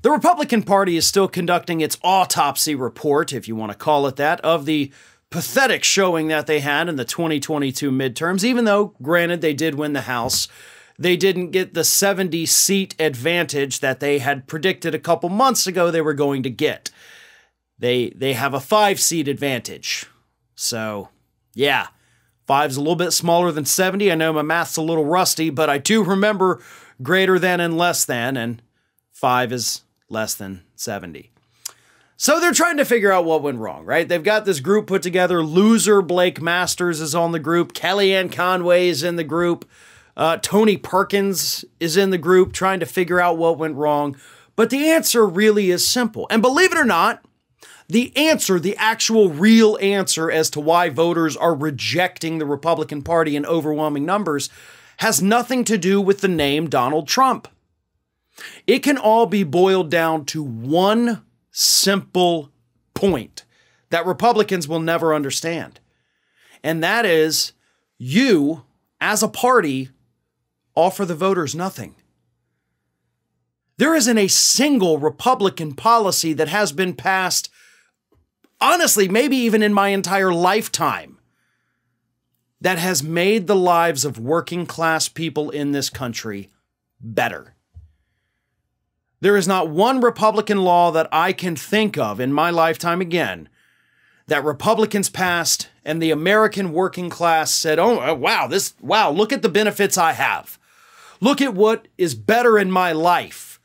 The Republican Party is still conducting its autopsy report, if you want to call it that, of the pathetic showing that they had in the 2022 midterms, even though, granted, they did win the House. They didn't get the 70-seat advantage that they had predicted a couple months ago they were going to get. They have a 5-seat advantage. So, yeah, 5's a little bit smaller than 70. I know my math's a little rusty, but I do remember greater than and less than, and 5 is less than 70. So they're trying to figure out what went wrong, right? They've got this group put together. Loser Blake Masters is on the group. Kellyann Conways is in the group. Tony Perkins is in the group trying to figure out what went wrong. But the answer really is simple. And believe it or not, the answer, the actual real answer as to why voters are rejecting the Republican Party in overwhelming numbers has nothing to do with the name Donald Trump. It can all be boiled down to one simple point that Republicans will never understand. And that is, you, as a party, offer the voters nothing. There isn't a single Republican policy that has been passed, honestly, maybe even in my entire lifetime, that has made the lives of working class people in this country better. There is not one Republican law that I can think of in my lifetime again that Republicans passed and the American working class said, oh, wow, look at the benefits I have. Look at what is better in my life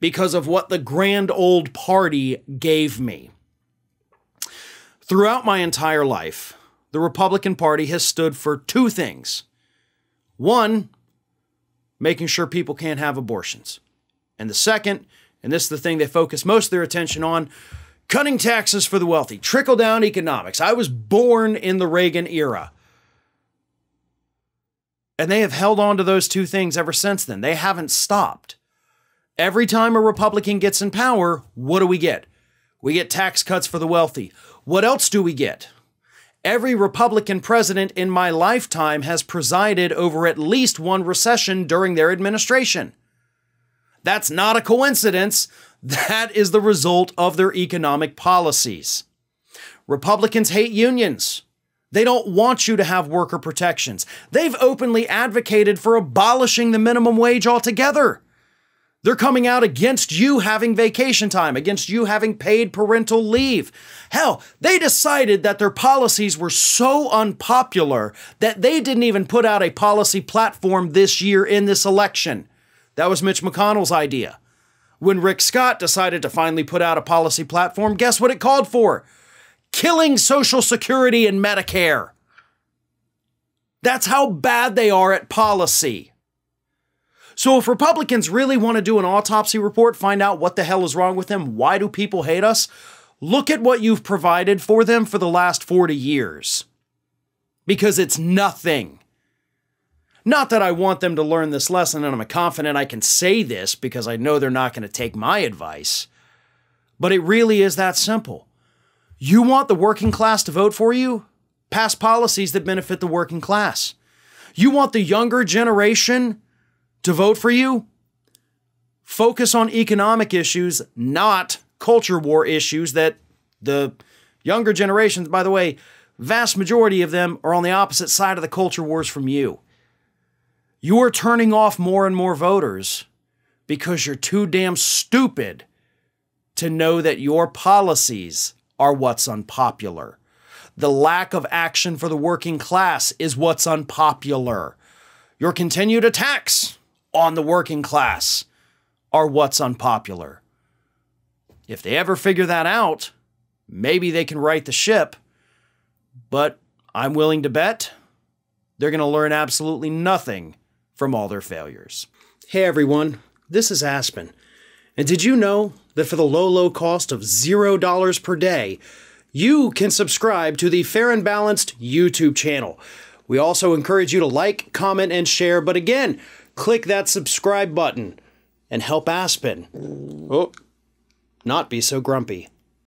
because of what the grand old party gave me. Throughout my entire life, the Republican Party has stood for two things. One, making sure people can't have abortions. And the second, and this is the thing they focus most of their attention on, cutting taxes for the wealthy, trickle-down economics. I was born in the Reagan era. And they have held on to those two things ever since then. They haven't stopped. Every time a Republican gets in power, what do we get? We get tax cuts for the wealthy. What else do we get? Every Republican president in my lifetime has presided over at least one recession during their administration. That's not a coincidence. That is the result of their economic policies. Republicans hate unions. They don't want you to have worker protections. They've openly advocated for abolishing the minimum wage altogether. They're coming out against you having vacation time, against you having paid parental leave. Hell, they decided that their policies were so unpopular that they didn't even put out a policy platform this year in this election. That was Mitch McConnell's idea. When Rick Scott decided to finally put out a policy platform, guess what it called for? Killing Social Security and Medicare. That's how bad they are at policy. So if Republicans really want to do an autopsy report, find out what the hell is wrong with them, why do people hate us, look at what you've provided for them for the last 40 years. Because it's nothing. Not that I want them to learn this lesson, and I'm confident I can say this because I know they're not going to take my advice. But it really is that simple. You want the working class to vote for you? Pass policies that benefit the working class. You want the younger generation to vote for you? Focus on economic issues, not culture war issues that the younger generations, by the way, vast majority of them are on the opposite side of the culture wars from you. You are turning off more and more voters because you're too damn stupid to know that your policies are what's unpopular. The lack of action for the working class is what's unpopular. Your continued attacks on the working class are what's unpopular. If they ever figure that out, maybe they can right the ship. But I'm willing to bet they're going to learn absolutely nothing from all their failures. Hey everyone, this is Aspen. And did you know that for the low cost of $0 per day, you can subscribe to the Fair and Balanced YouTube channel? We also encourage you to like, comment, and share. But again, click that subscribe button and help Aspen not be so grumpy.